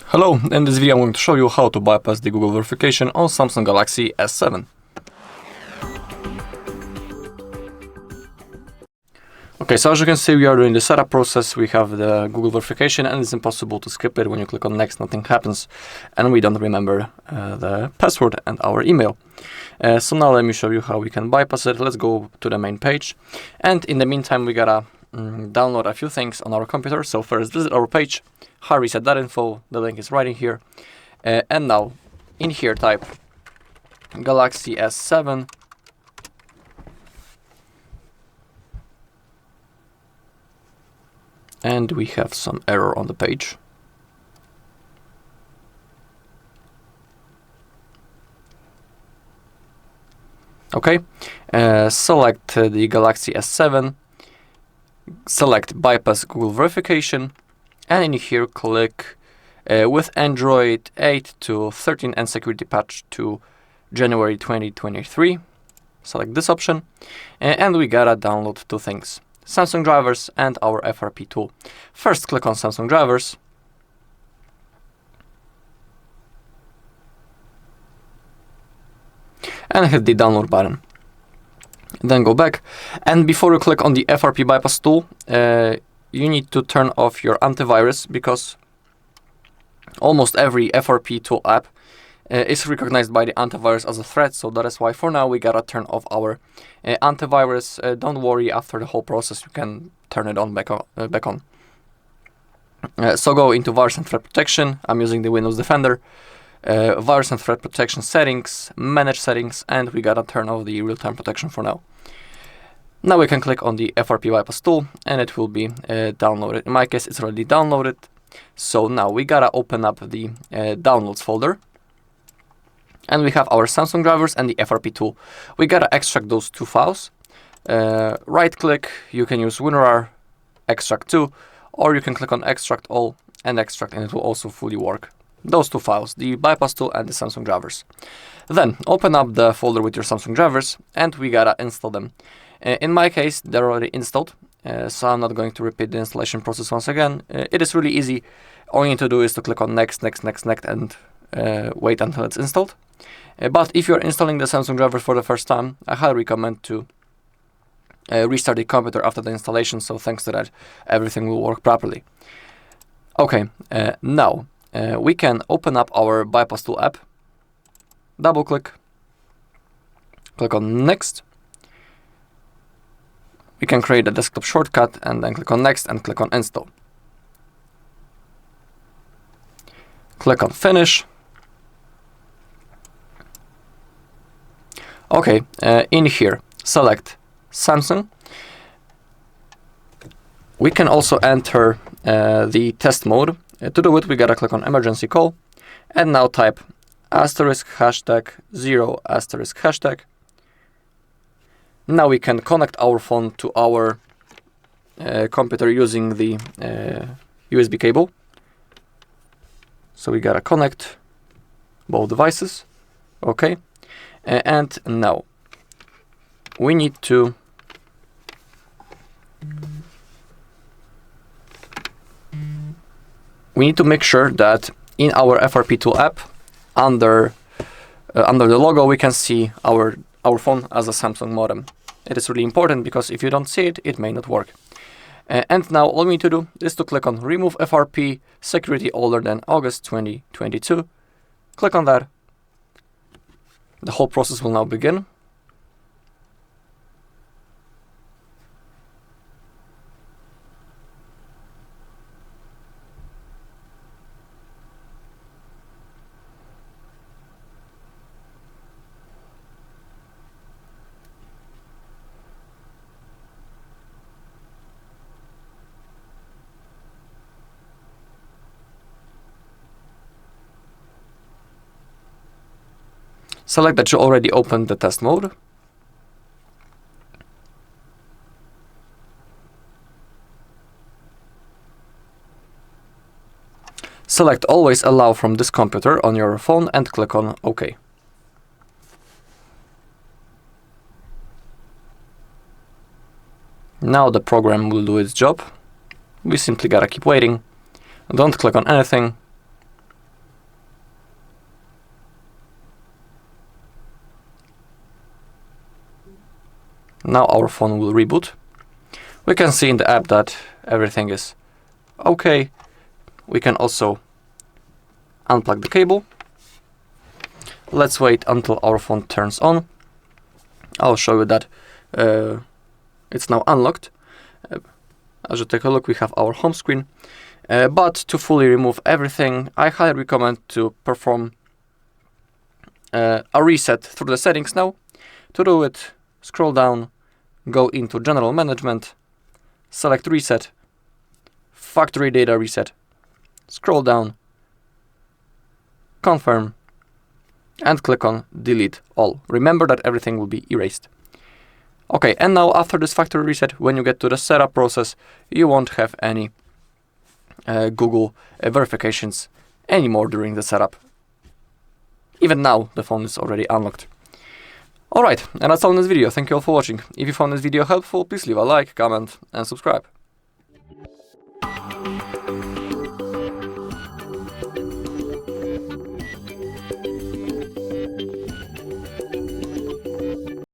Hello, in this video I'm going to show you how to bypass the Google verification on Samsung Galaxy S7. Okay, so as you can see, we are doing the setup process. We have the Google verification and it's impossible to skip it. When you click on next, nothing happens and we don't remember the password and our email. So now let me show you how we can bypass it. Let's go to the main page, and in the meantime we gotta download a few things on our computer. So first visit our page, HardReset.Info, the link is right in here, and now in here type Galaxy S7 and we have some error on the page. Okay, select the Galaxy S7, select bypass Google verification, and in here click with Android 8 to 13 and security patch to January 2023. Select this option, and we gotta download two things: Samsung drivers and our FRP tool. First, click on Samsung drivers. And hit the download button. Then go back, and before you click on the FRP bypass tool, you need to turn off your antivirus, because almost every FRP tool app is recognized by the antivirus as a threat. So that is why for now we gotta turn off our antivirus. Don't worry, after the whole process you can turn it on back on. So go into virus and threat protection. I'm using the Windows Defender. Virus and threat protection settings, manage settings, and we gotta turn off the real-time protection for now. Now we can click on the FRP bypass tool and it will be downloaded. In my case, it's already downloaded. So now we gotta open up the downloads folder, and we have our Samsung drivers and the FRP tool. We gotta extract those two files. Right click, you can use WinRAR, extract to, or you can click on extract all and extract, and it will also fully work. Those two files, the bypass tool and the Samsung drivers. Then open up the folder with your Samsung drivers and we gotta install them. In my case, they're already installed, so I'm not going to repeat the installation process once again. It is really easy. All you need to do is to click on next, and wait until it's installed. But if you're installing the Samsung drivers for the first time, I highly recommend to restart the computer after the installation, so thanks to that everything will work properly. Okay, now we can open up our bypass tool app, double click, click on next. We can create a desktop shortcut and then click on next and click on install. Click on finish. Okay, in here select Samsung. We can also enter the test mode. To do it, we gotta click on emergency call and now type *#0*#. Now we can connect our phone to our computer using the USB cable. So we gotta connect both devices. Okay, and now we need to make sure that in our FRP tool app, under the logo, we can see our phone as a Samsung modem. It is really important, because if you don't see it, it may not work. And now all we need to do is to click on remove FRP security older than August 2022. Click on that. The whole process will now begin. Select that you already opened the test mode. Select always allow from this computer on your phone and click on OK. Now the program will do its job. We simply gotta keep waiting. Don't click on anything. Now our phone will reboot. We can see in the app that everything is okay. We can also unplug the cable. Let's wait until our phone turns on. I'll show you that it's now unlocked. As you take a look, we have our home screen. But to fully remove everything, I highly recommend to perform a reset through the settings now. To do it, scroll down, go into General Management, select Reset, Factory Data Reset, scroll down, Confirm, and click on Delete All. Remember that everything will be erased. Okay, and now after this factory reset, when you get to the setup process, you won't have any Google verifications anymore during the setup. Even now, the phone is already unlocked. Alright, and that's all in this video. Thank you all for watching. If you found this video helpful, please leave a like, comment, and subscribe.